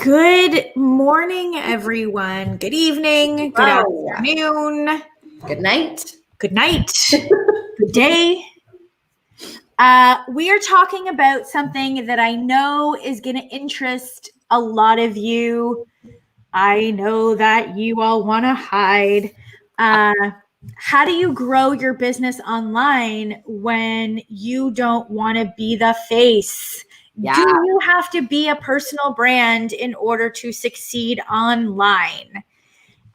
Good morning, everyone. Good evening. Good Wow. afternoon. Good night. Good night. Good day. We are talking about something that I know is going to interest a lot of you. I know that you all want to hide. How do you grow your business online when you don't want to be the face? Yeah. Do you have to be a personal brand in order to succeed online?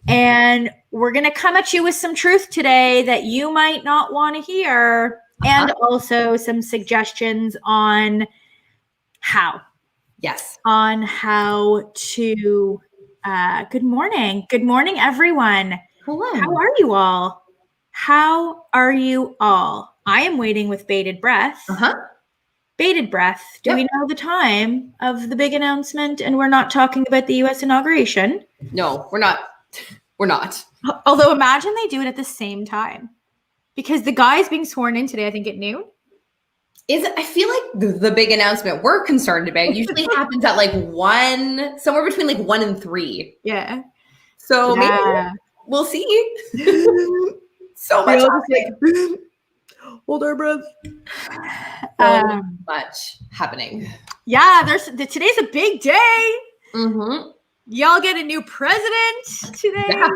And we're going to come at you with some truth today that you might not want to hear, and also some suggestions on how. Yes. On how to. Good morning. Good morning, everyone. Hello. How are you all? How are you all? I am waiting with bated breath. Bated breath. Do we know the time of the big announcement? And we're not talking about the U.S. inauguration. No, we're not. We're not. Although imagine they do it at the same time. Because the guy is being sworn in today, I think at noon. I feel like the big announcement we're concerned about usually happens at somewhere between 1 and 3. Yeah. So maybe we'll see. So much happening. Hold our breath. So much happening. Yeah, today's a big day. Mm-hmm. Y'all get a new president today. Yeah.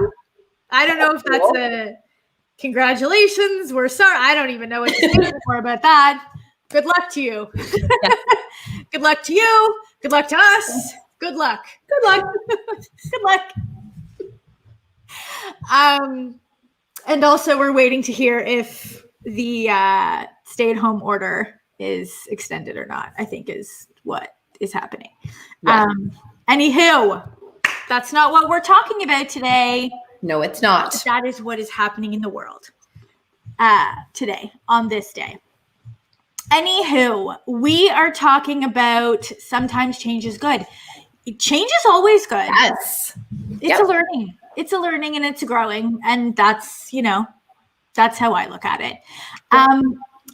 I don't know if that's a congratulations. We're sorry. I don't even know what to say anymore about that. Good luck to you. Yeah. Good luck to you. Good luck to us. Good luck. Good luck. Good luck. And also we're waiting to hear if the stay-at-home order is extended or not, I think is what is happening. Yeah. Anywho, that's not what we're talking about today. No, it's not. That is what is happening in the world today, on this day. Anywho, we are talking about sometimes change is good. Change is always good. Yes. It's a learning. It's a learning and it's a growing. And that's, that's how I look at it.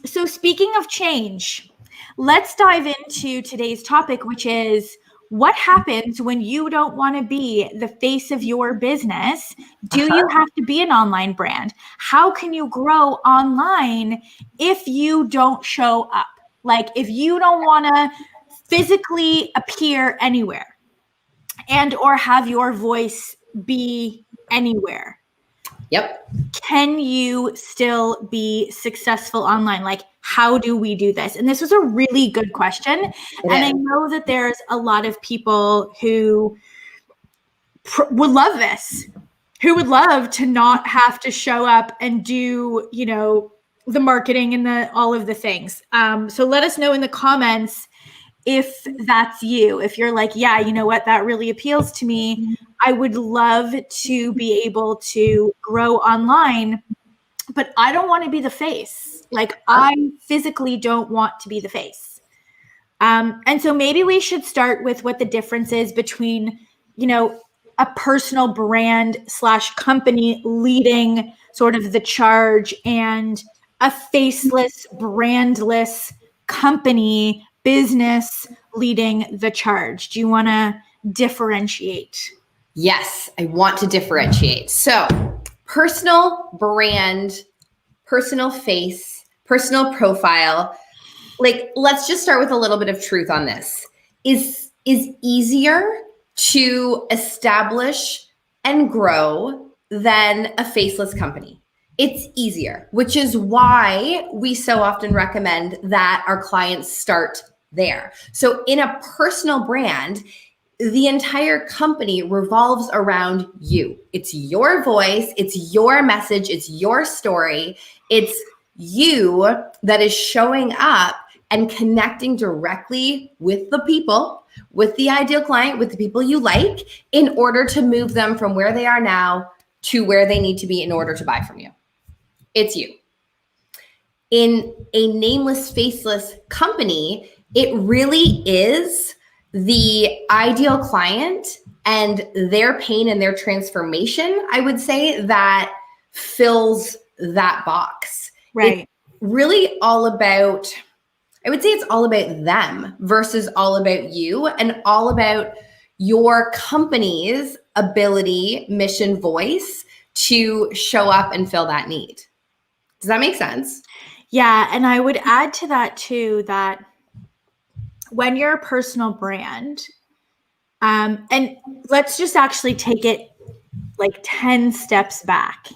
So speaking of change, let's dive into today's topic, which is what happens when you don't want to be the face of your business? Do you have to be an online brand? How can you grow online if you don't show up? Like if you don't want to physically appear anywhere and or have your voice be anywhere. Yep. Can you still be successful online? Like, how do we do this? And this was a really good question. I know that there's a lot of people who would love this, who would love to not have to show up and do, the marketing and all of the things. So let us know in the comments if that's you, if you're like, yeah, you know what, that really appeals to me. I would love to be able to grow online, but I don't want to be the face. Like I physically don't want to be the face. And so maybe we should start with what the difference is between, a personal brand / company leading sort of the charge and a faceless, brandless company business leading the charge. Do you want to differentiate? Yes, I want to differentiate. So personal brand, personal face, personal profile. Let's just start with a little bit of truth on this. Is easier to establish and grow than a faceless company. It's easier, which is why we so often recommend that our clients start there. So in a personal brand, the entire company revolves around you. It's your voice, it's your message, it's your story. It's you that is showing up and connecting directly with the people, with the ideal client, with the people you like, in order to move them from where they are now to where they need to be in order to buy from you. It's you. In a nameless, faceless company, it really is the ideal client and their pain and their transformation, I would say, that fills that box. Right. It's really all about, I would say it's all about them versus all about you, and all about your company's ability, mission, voice to show up and fill that need. Does that make sense? Yeah. And I would add to that too, that when you're a personal brand, and let's just actually take it like 10 steps back.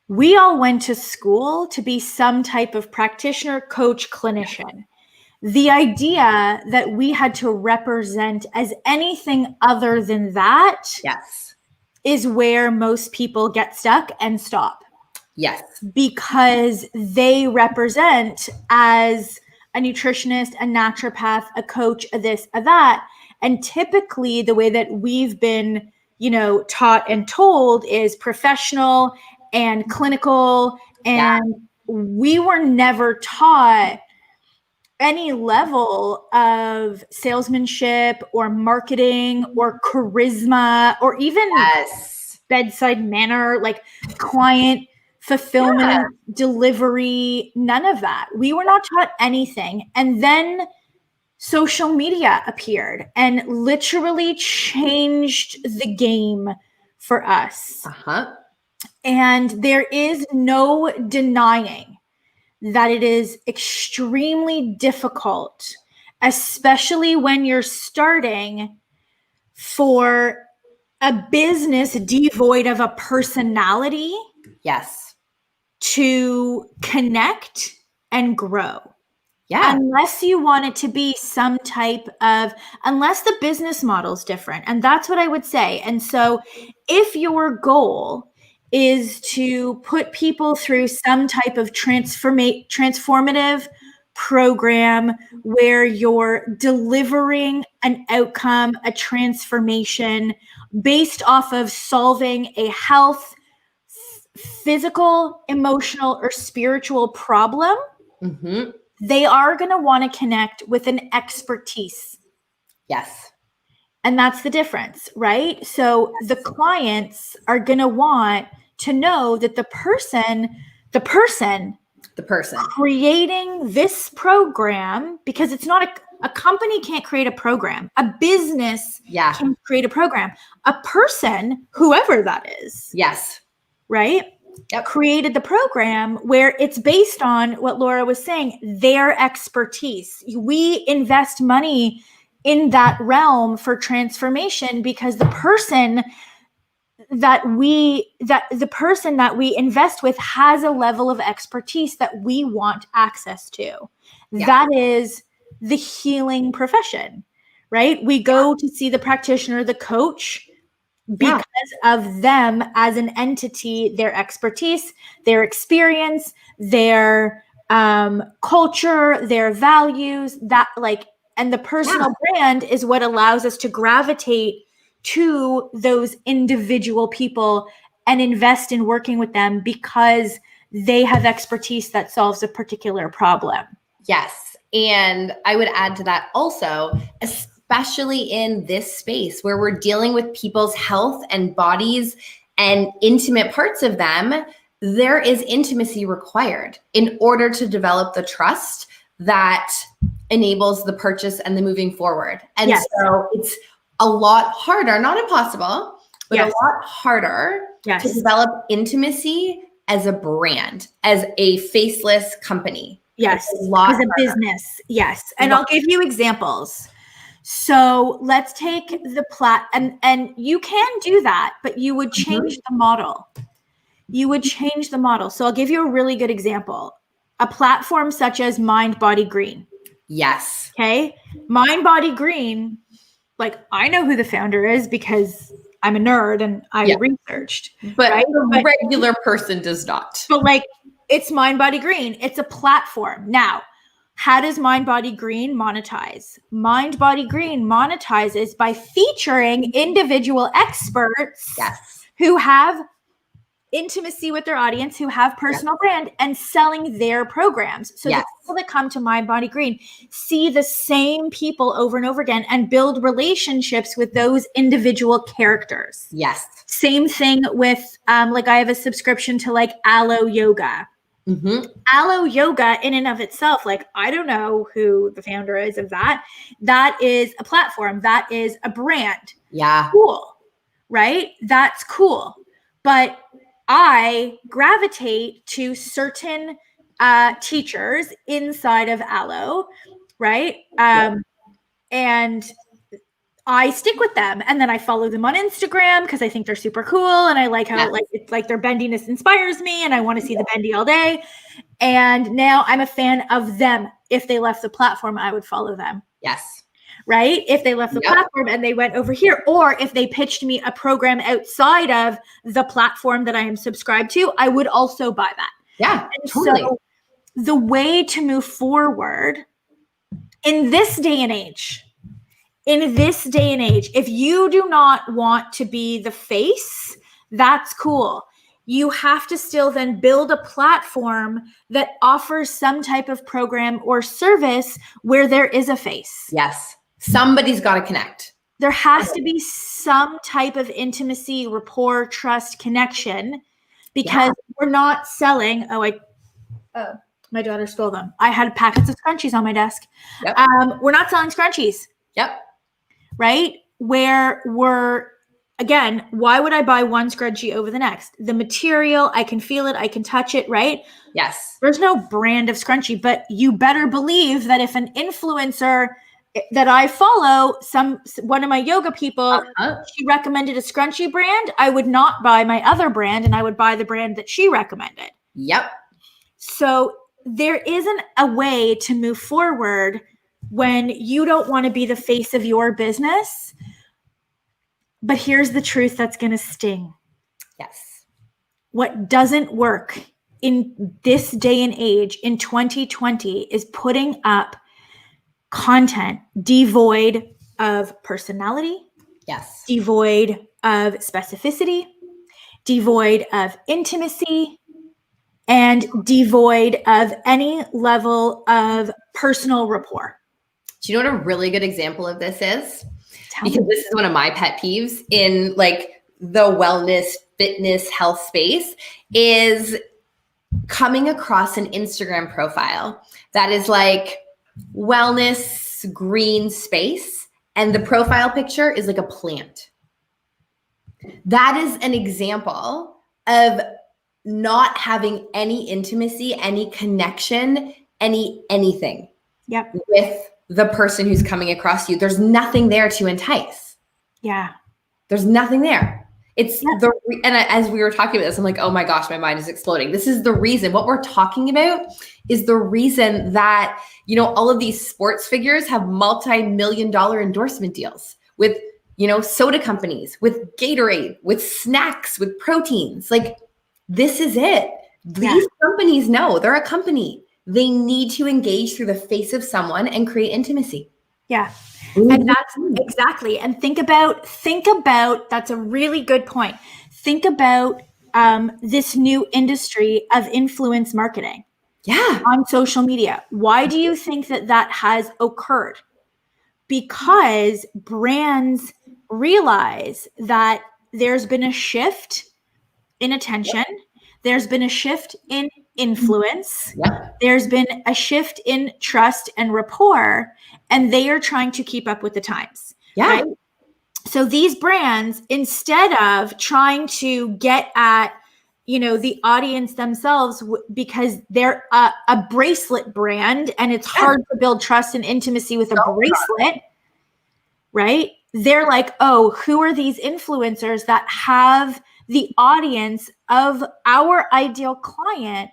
We all went to school to be some type of practitioner, coach, clinician. The idea that we had to represent as anything other than that, yes, is where most people get stuck and stop. Yes. Because they represent as a nutritionist, a naturopath, a coach, a this, a that. And typically the way that we've been, taught and told is professional and clinical. And we were never taught any level of salesmanship or marketing or charisma or even bedside manner, like client fulfillment, delivery, none of that. We were not taught anything. And then social media appeared and literally changed the game for us. And there is no denying that it is extremely difficult, especially when you're starting, for a business devoid of a personality. Yes. To connect and grow. Yeah. Unless you want it to be some type of, unless the business model is different. And that's what I would say. And so if your goal is to put people through some type of transformative program where you're delivering an outcome, a transformation based off of solving a health, physical, emotional, or spiritual problem, they are going to want to connect with an expertise. Yes. And that's the difference, right? So the clients are going to want to know that the person creating this program, because it's not a company can't create a program. A business can create a program. A person, whoever that is. Yes. Right? Yep. Created the program where it's based on what Laura was saying, their expertise. We invest money in that realm for transformation because the person that we invest with has a level of expertise that we want access to. Yeah. That is the healing profession, right? We go to see the practitioner, the coach, because of them as an entity, their expertise, their experience, their culture, their values, and the personal brand is what allows us to gravitate to those individual people and invest in working with them because they have expertise that solves a particular problem. Yes. And I would add to that also, especially in this space where we're dealing with people's health and bodies and intimate parts of them, there is intimacy required in order to develop the trust that enables the purchase and the moving forward. And so it's a lot harder, not impossible, but a lot harder to develop intimacy as a brand, as a faceless company. Yes, as a business. Yes. And I'll give you examples. So let's take the and you can do that, but you would change the model. You would change the model. So I'll give you a really good example. A platform such as Mind Body Green. Yes. Okay. Mind Body Green, like I know who the founder is because I'm a nerd and I researched. But the regular person does not. But it's Mind Body Green. It's a platform. Now, how does Mind Body Green monetize? Mind Body Green monetizes by featuring individual experts who have intimacy with their audience, who have personal brand, and selling their programs. So the people that come to Mind Body Green see the same people over and over again and build relationships with those individual characters. Yes. Same thing with I have a subscription to Aloe Yoga. Mm-hmm. Aloe Yoga in and of itself, like, I don't know who the founder is of that. That is a platform. That is a brand. Yeah. Cool, right? That's cool. But I gravitate to certain teachers inside of Aloe, right? And I stick with them, and then I follow them on Instagram because I think they're super cool, and I like how like it's like their bendiness inspires me, and I want to see the bendy all day. And now I'm a fan of them. If they left the platform, I would follow them. Yes. Right? If they left the platform and they went over here, or if they pitched me a program outside of the platform that I am subscribed to, I would also buy that. Yeah, and totally. So the way to move forward in this day and age, if you do not want to be the face, that's cool. You have to still then build a platform that offers some type of program or service where there is a face. Yes. Somebody's got to connect. There has to be some type of intimacy, rapport, trust, connection, because we're not selling. Oh, my daughter stole them. I had packets of scrunchies on my desk. Yep. We're not selling scrunchies. Yep. Right? Where we're, again, why would I buy one scrunchie over the next? The material, I can feel it, I can touch it, right? Yes. There's no brand of scrunchie, but you better believe that if an influencer that I follow, one of my yoga people, she recommended a scrunchie brand, I would not buy my other brand, and I would buy the brand that she recommended. Yep. So there isn't a way to move forward when you don't want to be the face of your business. But here's the truth that's going to sting. Yes. What doesn't work in this day and age in 2020 is putting up content devoid of personality. Yes. Devoid of specificity, devoid of intimacy, and devoid of any level of personal rapport. Do you know what a really good example of this is? Because this is one of my pet peeves in like the wellness, fitness, health space, is coming across an Instagram profile that is like wellness, green space, and the profile picture is like a plant. That is an example of not having any intimacy, any connection, anything with the person who's coming across you. There's nothing there to entice. Yeah. There's nothing there. It's as we were talking about this, I'm like, oh my gosh, my mind is exploding. This is the reason. What we're talking about is the reason that, you know, all of these sports figures have multi-million-dollar endorsement deals with, you know, soda companies, with Gatorade, with snacks, with proteins. Like, this is it. These companies know they're a company. They need to engage through the face of someone and create intimacy. Yeah. And that's exactly. And think about, that's a really good point. Think about this new industry of influence marketing. Yeah. On social media. Why do you think that has occurred? Because brands realize that there's been a shift in attention. There's been a shift in influence. There's been a shift in trust and rapport, and they are trying to keep up with the times. Right? So these brands, instead of trying to get at, you know, the audience themselves, because they're a bracelet brand and it's hard to build trust and intimacy with a bracelet, right? They're like, oh, who are these influencers that have the audience of our ideal client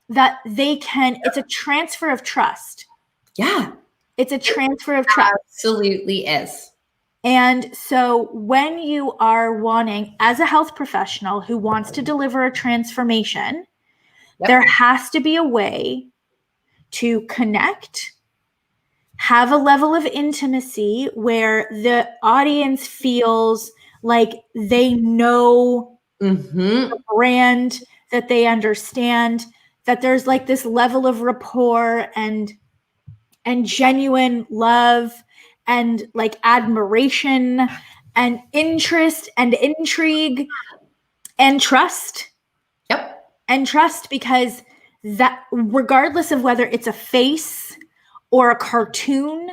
that they can, it's a transfer of trust. Yeah. It's a transfer of trust. Absolutely is. And so when you are wanting, as a health professional who wants to deliver a transformation, there has to be a way to connect, have a level of intimacy where the audience feels like they know the brand, that they understand, that there's like this level of rapport and genuine love and like admiration and interest and intrigue and trust. And trust, because that regardless of whether it's a face or a cartoon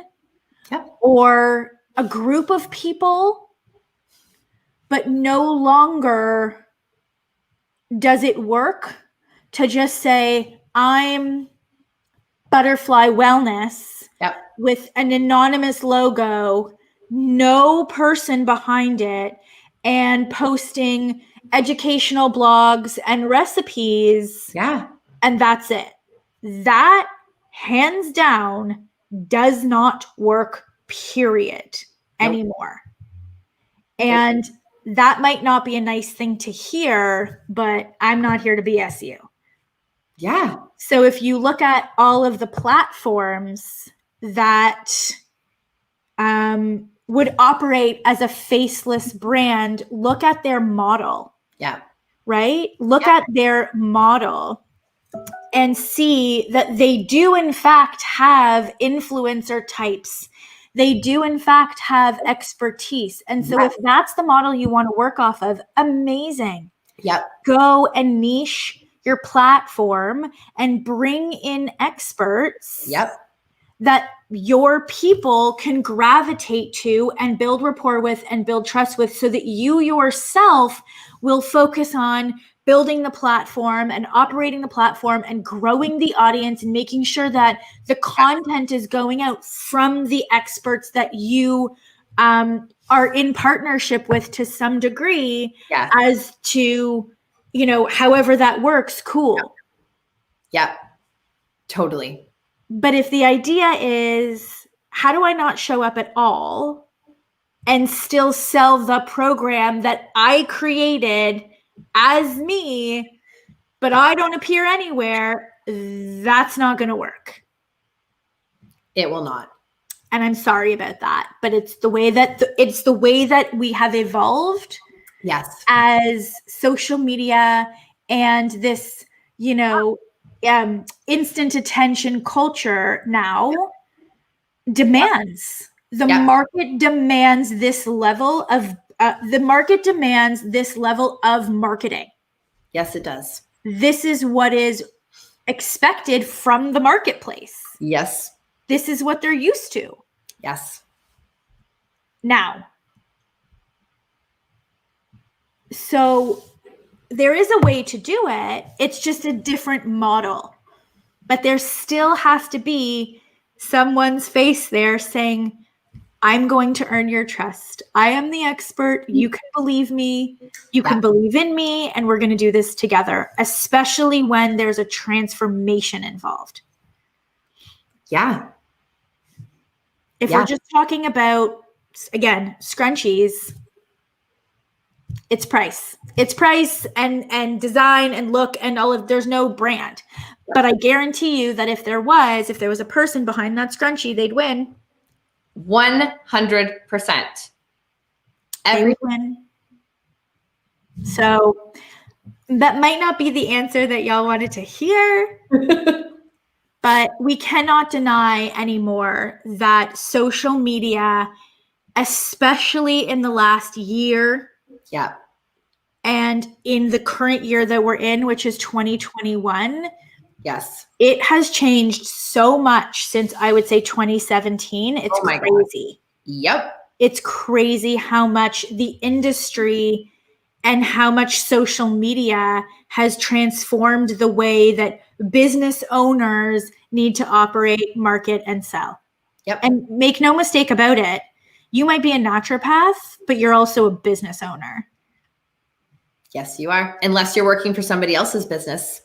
or a group of people, but no longer does it work to just say, I'm Butterfly Wellness with an anonymous logo, no person behind it, and posting educational blogs and recipes. And that's it. That, hands down, does not work, period, anymore. And that might not be a nice thing to hear, but I'm not here to BS you. So if you look at all of the platforms that would operate as a faceless brand, look at their model. Right? Look at their model and see that they do in fact have influencer types. They do in fact have expertise. And so if that's the model you want to work off of, amazing. Go and niche your platform and bring in experts that your people can gravitate to and build rapport with and build trust with, so that you yourself will focus on building the platform and operating the platform and growing the audience and making sure that the content is going out from the experts that you are in partnership with to some degree. As to, you know, however that works, cool. Totally. But if the idea is, how do I not show up at all and still sell the program that I created as me, but I don't appear anywhere, that's not going to work. It will not. And I'm sorry about that, but it's the way that we have evolved. As social media and this, you know, instant attention culture now demands. The market demands this level of marketing. Yes, it does. This is what is expected from the marketplace. This is what they're used to. Now, so there is a way to do it. It's just a different model. But there still has to be someone's face there saying, I'm going to earn your trust. I am the expert. You can believe me. You can believe in me. And we're going to do this together, especially when there's a transformation involved. If we're just talking about, again, scrunchies, it's price and design and look and all of, there's no brand. But I guarantee you that if there was a person behind that scrunchie, they'd win. 100%. Every win. So that might not be the answer that y'all wanted to hear, but we cannot deny anymore that social media, especially in the last year, and in the current year that we're in, which is 2021, it has changed so much since, I would say, 2017. It's crazy. It's crazy how much the industry and how much social media has transformed the way that business owners need to operate, market, and sell. And make no mistake about it, you might be a naturopath, but you're also a business owner. Yes, you are. Unless you're working for somebody else's business.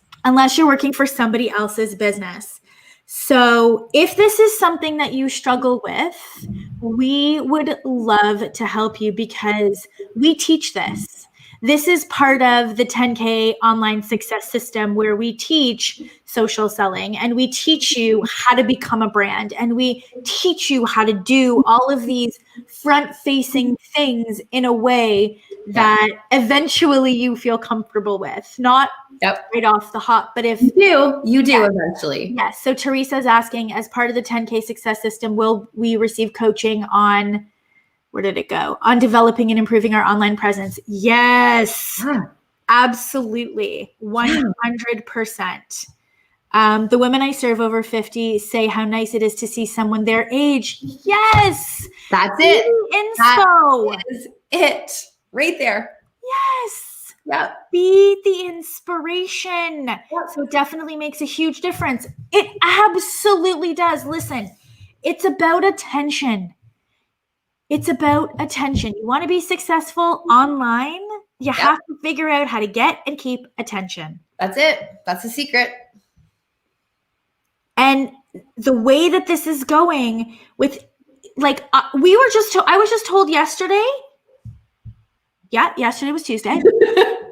So if this is something that you struggle with, we would love to help you, because we teach this. This is part of the 10K online success system, where we teach social selling and we teach you how to become a brand, and we teach you how to do all of these front-facing things in a way that eventually you feel comfortable with, not right off the hop. But if you do eventually. Yes. So Teresa's asking, as part of the 10K success system, will we receive coaching on, where did it go? On developing and improving our online presence? Yes, absolutely. 100%. The women I serve over 50 say how nice it is to see someone their age. Yes. That's it. Inspo. That is it. Right there. Yes. Yep. Be the inspiration. Yep. So it definitely makes a huge difference. It absolutely does. Listen, it's about attention. It's about attention. You want to be successful online, you have to figure out how to get and keep attention. That's it. That's the secret. And the way that this is going with, like, I was just told yesterday. Yeah, yesterday was Tuesday.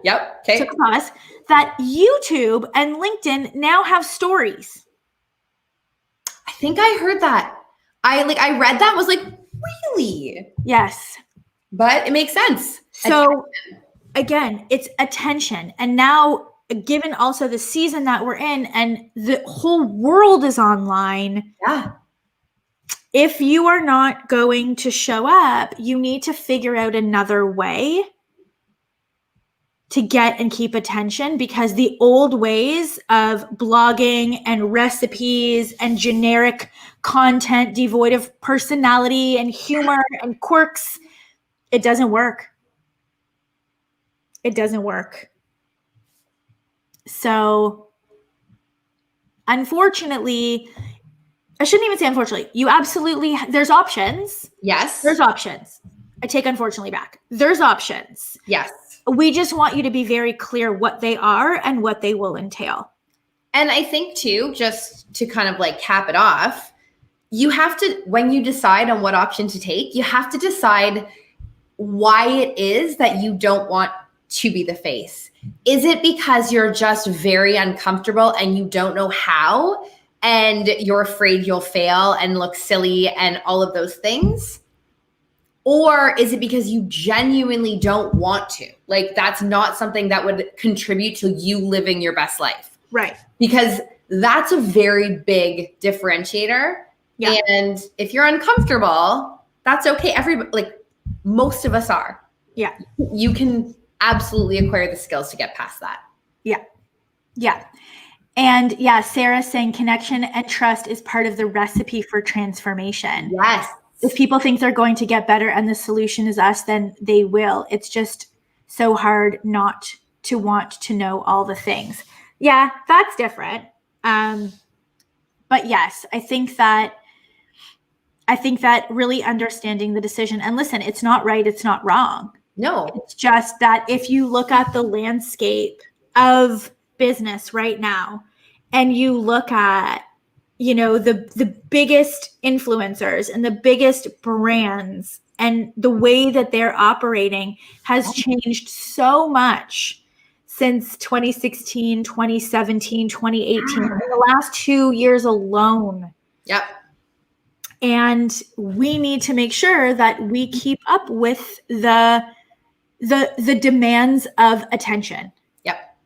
Yep. Okay. Took a pause. That YouTube and LinkedIn now have stories. I think I heard that. I read that and was like, really? Yes. But it makes sense. So again, it's attention. And now, given also the season that we're in and the whole world is online. Yeah. If you are not going to show up, you need to figure out another way to get and keep attention, because the old ways of blogging and recipes and generic content devoid of personality and humor and quirks, it doesn't work. It doesn't work. So, unfortunately, I shouldn't even say unfortunately. You absolutely, there's options. Yes. There's options. I take unfortunately back. There's options. Yes. We just want you to be very clear what they are and what they will entail. And I think too, just to kind of like cap it off, you have to, when you decide on what option to take, you have to decide why it is that you don't want to be the face. Is it because you're just very uncomfortable and you don't know how, and you're afraid you'll fail and look silly and all of those things? Or is it because you genuinely don't want to? Like, that's not something that would contribute to you living your best life. Right. Because that's a very big differentiator. Yeah. And if you're uncomfortable, that's okay. Everybody, like, most of us are. Yeah. You can absolutely acquire the skills to get past that. Yeah. Yeah. And yeah, Sarah's saying connection and trust is part of the recipe for transformation. Yes. If people think they're going to get better and the solution is us, then they will. It's just so hard not to want to know all the things. Yeah, that's different. But yes, I think that really understanding the decision, and listen, it's not right, it's not wrong. No. It's just that if you look at the landscape of business right now and you look at, you know, the biggest influencers and the biggest brands, and the way that they're operating has changed so much since 2016, 2017, 2018, in the last 2 years alone. Yep. And we need to make sure that we keep up with the demands of attention. Yep.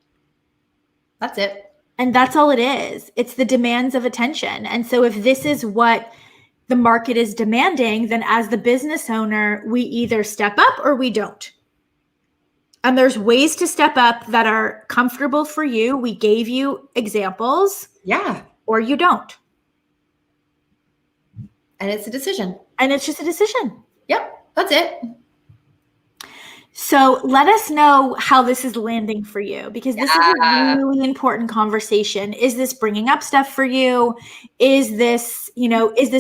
That's it. And that's all it is. It's the demands of attention. And so if this is what the market is demanding, then as the business owner, we either step up or we don't. And there's ways to step up that are comfortable for you. We gave you examples. Yeah. Or you don't. And it's a decision. And it's just a decision. Yep. That's it. So let us know how this is landing for you, because this is a really important conversation. Is this bringing up stuff for you? Is this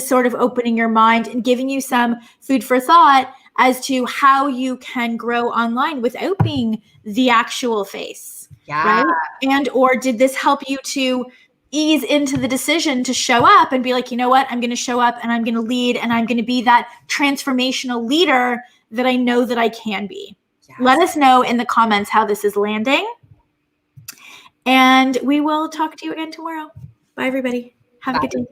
sort of opening your mind and giving you some food for thought as to how you can grow online without being the actual face? Yeah. Right? And or did this help you to ease into the decision to show up and be like, you know what, I'm going to show up and I'm going to lead and I'm going to be that transformational leader that I know that I can be. Yes. Let us know in the comments how this is landing. And we will talk to you again tomorrow. Bye, everybody. Have a good day.